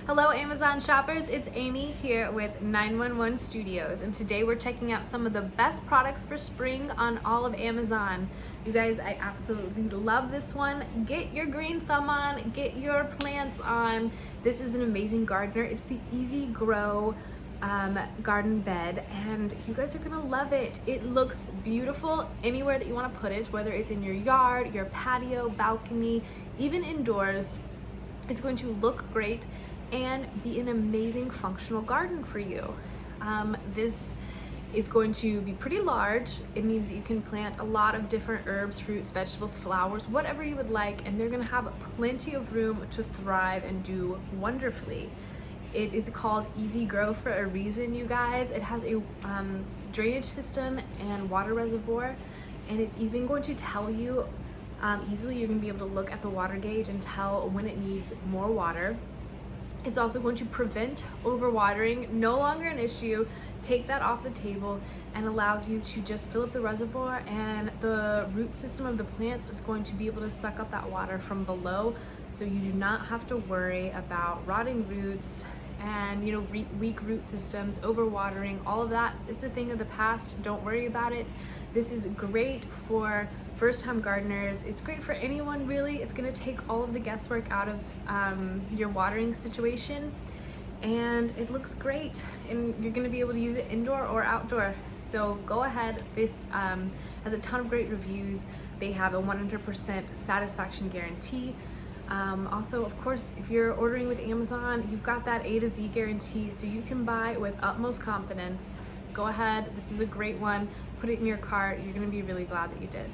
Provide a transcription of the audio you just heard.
Hello Amazon shoppers, it's Amy here with 911 Studios, and today we're checking out some of the best products for spring on all of Amazon. You guys, I absolutely love this one. Get your green thumb on, get your plants on. This is an amazing gardener. It's the Easy Grow garden bed, and you guys are gonna love it. It looks beautiful anywhere that you want to put it, whether it's in your yard, your patio, balcony, even indoors. It's going to look great and be an amazing functional garden for you. This is going to be pretty large. It means that you can plant a lot of different herbs, fruits, vegetables, flowers, whatever you would like, and they're gonna have plenty of room to thrive and do wonderfully. It is called Easy Grow for a reason, you guys. It has a drainage system and water reservoir, and it's even going to tell you easily. You're going to be able to look at the water gauge and tell when it needs more water. It's also going to prevent overwatering, no longer an issue. Take that off the table, and allows you to just fill up the reservoir, and the root system of the plants is going to be able to suck up that water from below, so you do not have to worry about rotting roots and weak root systems, overwatering, all of that. It's a thing of the past. Don't worry about it. This is great for first-time gardeners. It's great for anyone, really. It's going to take all of the guesswork out of your watering situation, and it looks great, and you're going to be able to use it indoor or outdoor. So go ahead. This has a ton of great reviews. They have a 100% satisfaction guarantee. Also, of course, if you're ordering with Amazon, you've got that A to Z guarantee, so you can buy with utmost confidence. Go ahead. This is a great one. Put it in your cart. You're going to be really glad that you did.